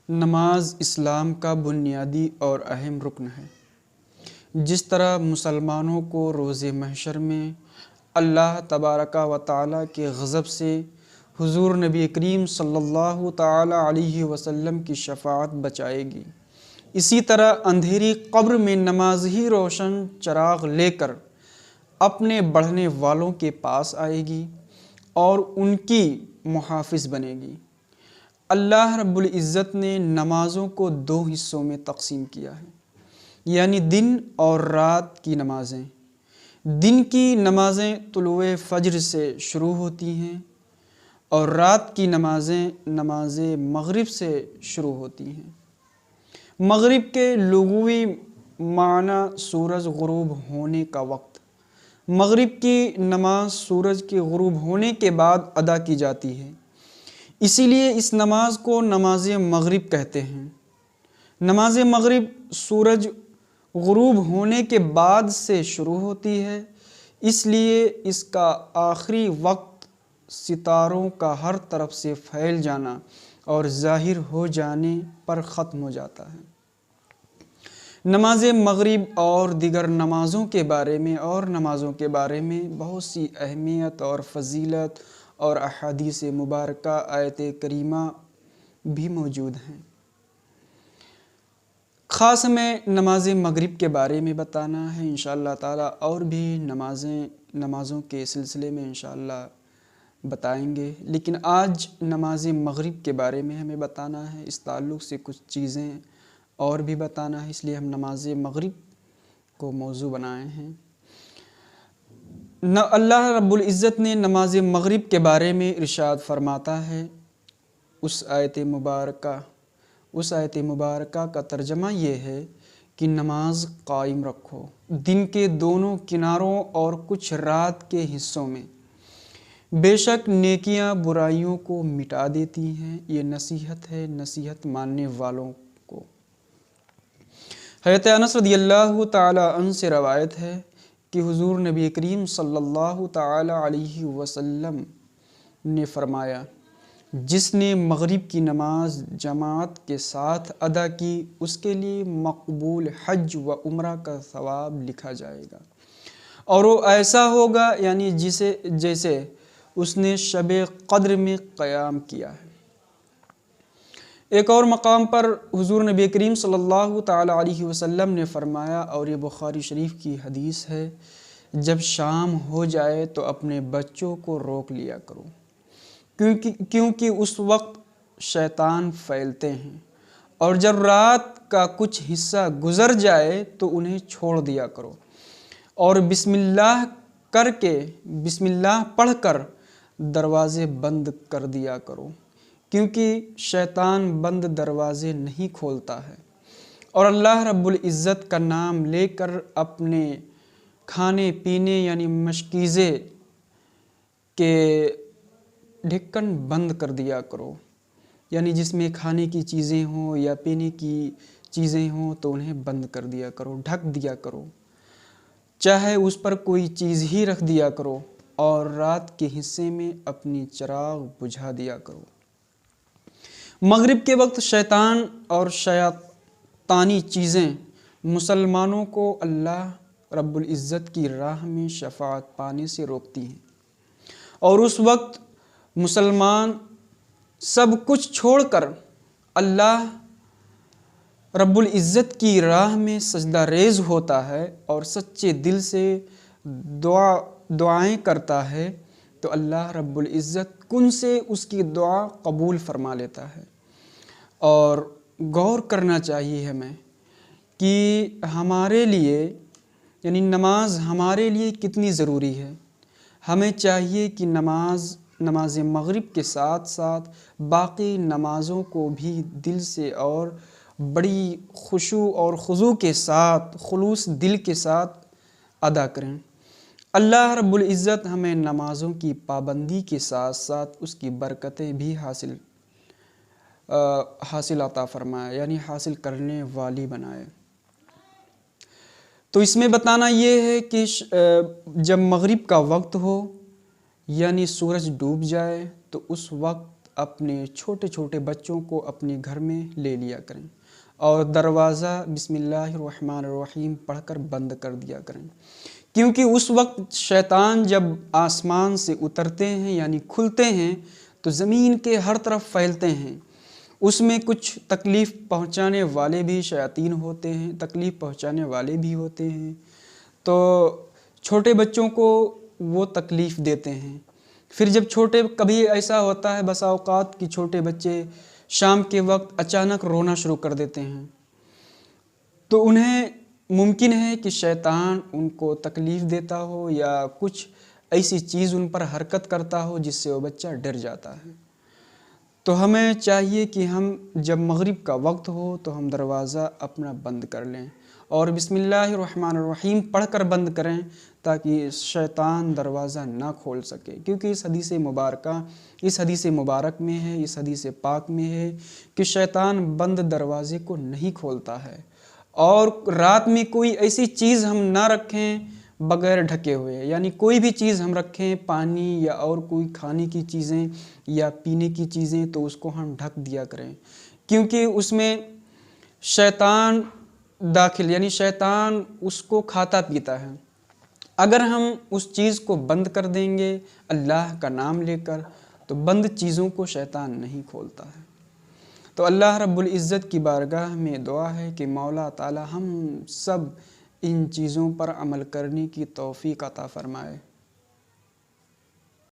نماز اسلام کا بنیادی اور اہم رکن ہے۔ جس طرح مسلمانوں کو روز محشر میں اللہ تبارک و تعالیٰ کے غضب سے حضور نبی کریم صلی اللہ تعالیٰ علیہ وسلم کی شفاعت بچائے گی، اسی طرح اندھیری قبر میں نماز ہی روشن چراغ لے کر اپنے بڑھنے والوں کے پاس آئے گی اور ان کی محافظ بنے گی۔ اللہ رب العزت نے نمازوں کو دو حصوں میں تقسیم کیا ہے، یعنی دن اور رات کی نمازیں۔ دن کی نمازیں طلوع فجر سے شروع ہوتی ہیں اور رات کی نمازیں نماز مغرب سے شروع ہوتی ہیں۔ مغرب کے لغوی معنی سورج غروب ہونے کا وقت۔ مغرب کی نماز سورج کے غروب ہونے کے بعد ادا کی جاتی ہے، اسی لیے اس نماز کو نماز مغرب کہتے ہیں۔ نماز مغرب سورج غروب ہونے کے بعد سے شروع ہوتی ہے، اس لیے اس کا آخری وقت ستاروں کا ہر طرف سے پھیل جانا اور ظاہر ہو جانے پر ختم ہو جاتا ہے۔ نماز مغرب اور دیگر نمازوں کے بارے میں بہت سی اہمیت اور فضیلت اور احادیث مبارکہ آیت کریمہ بھی موجود ہیں۔ خاص میں نماز مغرب کے بارے میں بتانا ہے انشاءاللہ تعالیٰ، اور بھی نمازوں کے سلسلے میں انشاءاللہ بتائیں گے، لیکن آج نماز مغرب کے بارے میں ہمیں بتانا ہے۔ اس تعلق سے کچھ چیزیں اور بھی بتانا ہے، اس لیے ہم نماز مغرب کو موضوع بنائے ہیں۔ اللہ رب العزت نے نماز مغرب کے بارے میں ارشاد فرماتا ہے، اس آیت مبارکہ کا ترجمہ یہ ہے کہ نماز قائم رکھو دن کے دونوں کناروں اور کچھ رات کے حصوں میں، بے شک نیکیاں برائیوں کو مٹا دیتی ہیں، یہ نصیحت ہے نصیحت ماننے والوں کو۔ حضرت انس رضی اللہ تعالی عنہ سے روایت ہے کہ حضور نبی کریم صلی اللہ تعالی علیہ وسلم نے فرمایا، جس نے مغرب کی نماز جماعت کے ساتھ ادا کی اس کے لیے مقبول حج و عمرہ کا ثواب لکھا جائے گا، اور وہ ایسا ہوگا یعنی جیسے اس نے شب قدر میں قیام کیا ہے۔ ایک اور مقام پر حضور نبی کریم صلی اللہ تعالی علیہ وسلم نے فرمایا، اور یہ بخاری شریف کی حدیث ہے، جب شام ہو جائے تو اپنے بچوں کو روک لیا کرو، کیونکہ اس وقت شیطان پھیلتے ہیں، اور جب رات کا کچھ حصہ گزر جائے تو انہیں چھوڑ دیا کرو، اور بسم اللہ پڑھ کر دروازے بند کر دیا کرو، کیونکہ شیطان بند دروازے نہیں کھولتا ہے، اور اللہ رب العزت کا نام لے کر اپنے کھانے پینے یعنی مشکیزے کے ڈھکن بند کر دیا کرو، یعنی جس میں کھانے کی چیزیں ہوں یا پینے کی چیزیں ہوں تو انہیں بند کر دیا کرو، ڈھک دیا کرو، چاہے اس پر کوئی چیز ہی رکھ دیا کرو، اور رات کے حصے میں اپنی چراغ بجھا دیا کرو۔ مغرب کے وقت شیطان اور شیطانی چیزیں مسلمانوں کو اللہ رب العزت کی راہ میں شفاعت پانے سے روکتی ہیں، اور اس وقت مسلمان سب کچھ چھوڑ کر اللہ رب العزت کی راہ میں سجدہ ریز ہوتا ہے اور سچے دل سے دعائیں کرتا ہے، تو اللہ رب العزت کن سے اس کی دعا قبول فرما لیتا ہے۔ اور غور کرنا چاہیے ہمیں کہ ہمارے لیے یعنی نماز ہمارے لیے کتنی ضروری ہے۔ ہمیں چاہیے کہ نماز مغرب کے ساتھ ساتھ باقی نمازوں کو بھی دل سے اور بڑی خشوع اور خضوع کے ساتھ خلوص دل کے ساتھ ادا کریں۔ اللہ رب العزت ہمیں نمازوں کی پابندی کے ساتھ ساتھ اس کی برکتیں بھی حاصل عطا فرمائے، یعنی حاصل کرنے والی بنائے۔ تو اس میں بتانا یہ ہے کہ جب مغرب کا وقت ہو یعنی سورج ڈوب جائے تو اس وقت اپنے چھوٹے چھوٹے بچوں کو اپنے گھر میں لے لیا کریں اور دروازہ بسم اللہ الرحمن الرحیم پڑھ کر بند کر دیا کریں، کیونکہ اس وقت شیطان جب آسمان سے اترتے ہیں یعنی کھلتے ہیں تو زمین کے ہر طرف پھیلتے ہیں۔ اس میں کچھ تکلیف پہنچانے والے بھی شیاطین ہوتے ہیں، تکلیف پہنچانے والے بھی ہوتے ہیں، تو چھوٹے بچوں کو وہ تکلیف دیتے ہیں۔ پھر جب کبھی ایسا ہوتا ہے بسا اوقات کہ چھوٹے بچے شام کے وقت اچانک رونا شروع کر دیتے ہیں، تو انہیں ممکن ہے کہ شیطان ان کو تکلیف دیتا ہو یا کچھ ایسی چیز ان پر حرکت کرتا ہو جس سے وہ بچہ ڈر جاتا ہے۔ تو ہمیں چاہیے کہ ہم جب مغرب کا وقت ہو تو ہم دروازہ اپنا بند کر لیں اور بسم اللہ الرحمن الرحیم پڑھ کر بند کریں تاکہ شیطان دروازہ نہ کھول سکے، کیونکہ اس حدیث مبارک میں ہے، اس حدیث پاک میں ہے کہ شیطان بند دروازے کو نہیں کھولتا ہے، اور رات میں کوئی ایسی چیز ہم نہ رکھیں بغیر ڈھکے ہوئے، یعنی کوئی بھی چیز ہم رکھیں پانی یا اور کوئی کھانے کی چیزیں یا پینے کی چیزیں تو اس کو ہم ڈھک دیا کریں، کیونکہ اس میں شیطان داخل یعنی شیطان اس کو کھاتا پیتا ہے۔ اگر ہم اس چیز کو بند کر دیں گے اللہ کا نام لے کر تو بند چیزوں کو شیطان نہیں کھولتا ہے۔ تو اللہ رب العزت کی بارگاہ میں دعا ہے کہ مولا تعالی ہم سب ان چیزوں پر عمل کرنے کی توفیق عطا فرمائے۔